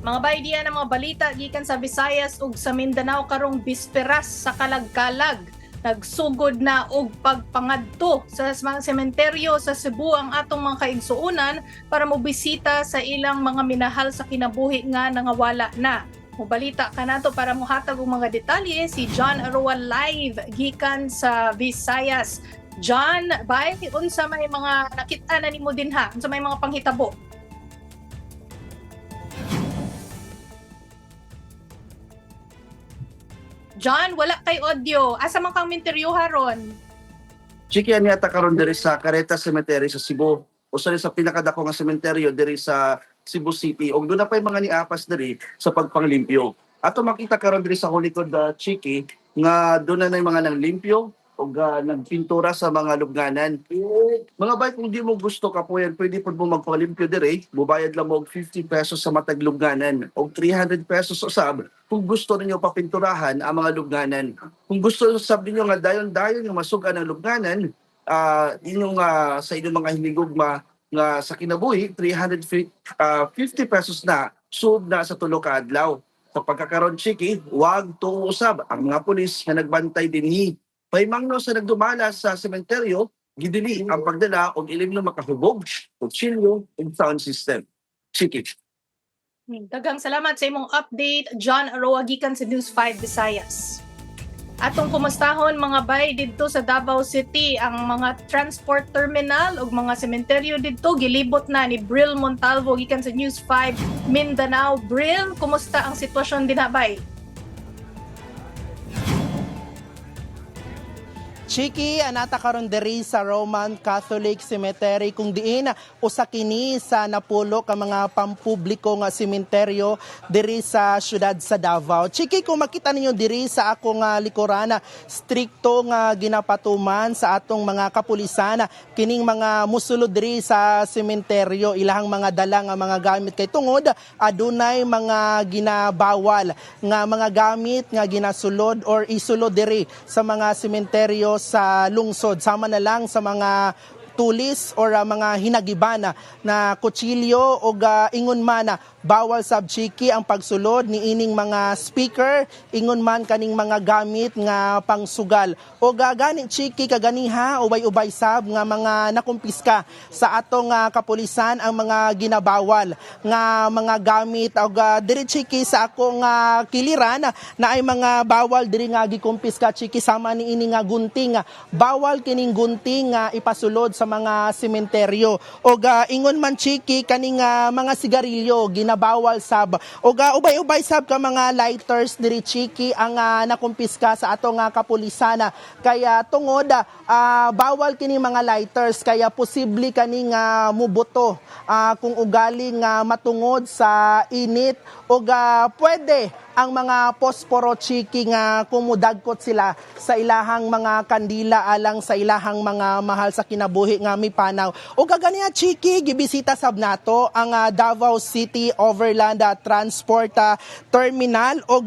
Mga baydiyan ng mga balita gikan sa Visayas ug sa Mindanao karong bisperas sa kalagkalag. Nagsugod na og pagpangadto sa mga sementeryo sa Cebu ang atong mga kaigsuonan para mobisita sa ilang mga minahal sa kinabuhi nga nangawala na. Mubalita kanato para muhatag og mga detalye si John Aroa live gikan sa Visayas. John, bay unsa may mga nakita na nimo dinha? Unsa may mga panghitabo? John, wala kay audio. Asa man kang minteryo haron? Chiki ani ata karon diri sa Careta Cemetery sa Cebu. Usa sa pinakadako nga sementeryo diri sa Cebu City. Og doon na pay mga niapas diri sa pagpanglimpyo. Ato makita karon diri sa hulikod Chiki nga doon na mga nanglimpyo og nagpintura sa mga lubnganan. Mga bay, kung di mo gusto ka po yan, pwede po mo magpalimpyo dire, bubayad lang mo og 50 pesos sa matag lubnganan o 300 pesos usab kung gusto ninyo papinturahan ang mga lubnganan. Kung gusto sabi niyo nga dayon-dayon yung masuga ng lubnganan, sa inyong mga hinigugma nga sa kinabuhi, 350 pesos na sub na sa tulo ka adlaw. Sa pagkakaroon, Chiki, wag tuusab ang mga pulis na nagbantay dinhi. Paimangno sa nagdumala sa sementeryo, gidili ang pagdala og ilim ng makahubog, kutsilyo, ug sound system. Chiki. Daghang salamat sa imong update, John Aroa gikan sa News 5 Visayas. Atong kumustahon mga bay didto sa Davao City ang mga transport terminal ug mga sementeryo didto gilibot na ni Bril Montalvo gikan sa News 5 Mindanao. Bril, kumusta ang sitwasyon dinha bay? Chiki, anata karon diri sa Roman Catholic Cemetery kung diin usa kini sa napulo ka mga pampubliko nga sementeryo diri sa syudad sa Davao. Chiki, kung makita ninyo diri sa akong likuran, strikto nga ginapatuman sa atong mga kapulisan kining mga musulod diri sa sementeryo, ilahang mga dala nga mga gamit kay tungod adunay mga ginabawal nga mga gamit nga ginasulod or isulod diri sa mga sementeryo sa lungsod, sama na lang sa mga tulis or mga hinagibana na kutsilyo o ingon man bawal sab Chiki ang pagsulod ni ining mga speaker, ingon man kaning mga gamit nga pangsugal. O gani Chiki kaganiha ubay-ubay sab nga mga nakumpiska sa atong kapulisan ang mga ginabawal nga mga gamit og diri Chiki sa akong kiliran na ay mga bawal diri nga gikumpiska Chiki sama ni ini nga gunting. Bawal kining gunting nga ipasulod sa mga sementeryo. O ingon man Chiki kaning mga sigarilyo ginabawal sab. O ubay-ubay sab ka mga lighters diri Chiki ang nakumpiska sa atong kapulisan. Kaya tungod bawal kini mga lighters kaya posible kaning mubuto kung ugaling matungod sa init o pwede ang mga posporo Chiki nga kumudagkot sila sa ilahang mga kandila alang sa ilahang mga mahal sa kinabuhi nga mipanaw. O kaganiya Chiki, gibisita sab nato ang Davao City Overland Transport Terminal o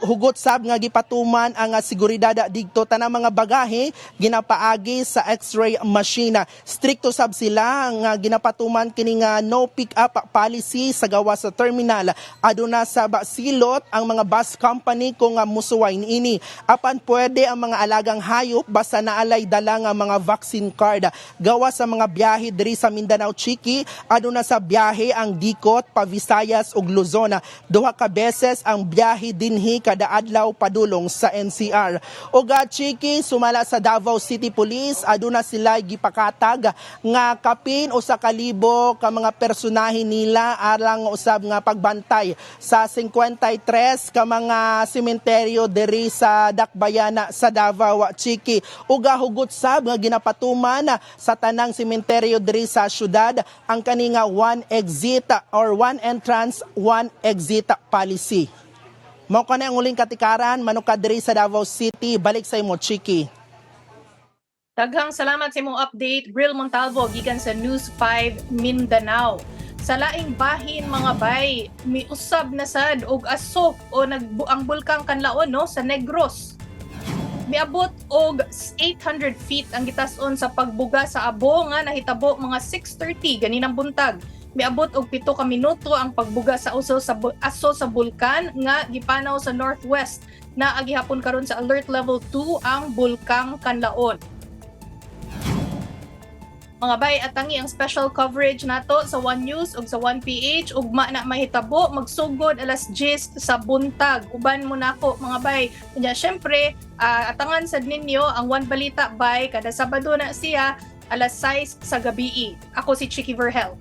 hugot sab nga gipatuman ang seguridad didto tanang mga bagahe ginapaagi sa X-ray machine. Strikto sab sila nga ginapatuman kining no pick up policy sa gawa sa terminal. Aduna sab silot ang mga bus company kung musuway niini. Apan pwede ang mga alagang hayop basta naalay dala nga mga vaccine card. Gawa sa mga biyahe diri sa Mindanao Chiki, aduna sa biyahe ang dikot pa Visayas ug Luzon. Duha ka beses ang biyahe dinhi kada adlaw padulong sa NCR. Og Chiki, sumala sa Davao City Police, aduna sila gipakatag nga kapin usa ka libo ka mga personahe nila alang usab nga pagbantay sa 53 ka mga sementeryo diri sa Dakbayana sa Davao Chiki. Uga hugot sab nga ginapatuman sa tanang sementeryo diri sa syudad ang kaninga one exit or one entrance, one exit policy. Mao kanay ang uling katikaran manuka diri sa Davao City. Balik sa imo Chiki. Daghang salamat sa imong update, Bril Montalvo gikan sa News 5 Mindanao. Sa laing bahin mga bay, miusab na sad og asok o ang bulkang Kanlaon no sa Negros. Miabot og 800 feet ang gitas-on sa pagbuga sa abo nga nahitabo mga 6:30 ganinang buntag. miabot og 7 ka minuto ang pagbuga sa aso sa bulkan nga gipanaw sa northwest na agihapon karon sa alert level 2 ang bulkang Kanlaon. Mga bay, atangi ang special coverage nato sa One News ug sa 1PH ugma na mahitabo magsugod alas 10 sa buntag. Uban mo nako mga bay. Kunya syempre, atangan sad ninyo ang One Balita bay kada Sabado na siya alas 6 sa gabi. Ako si Chicky Verhel.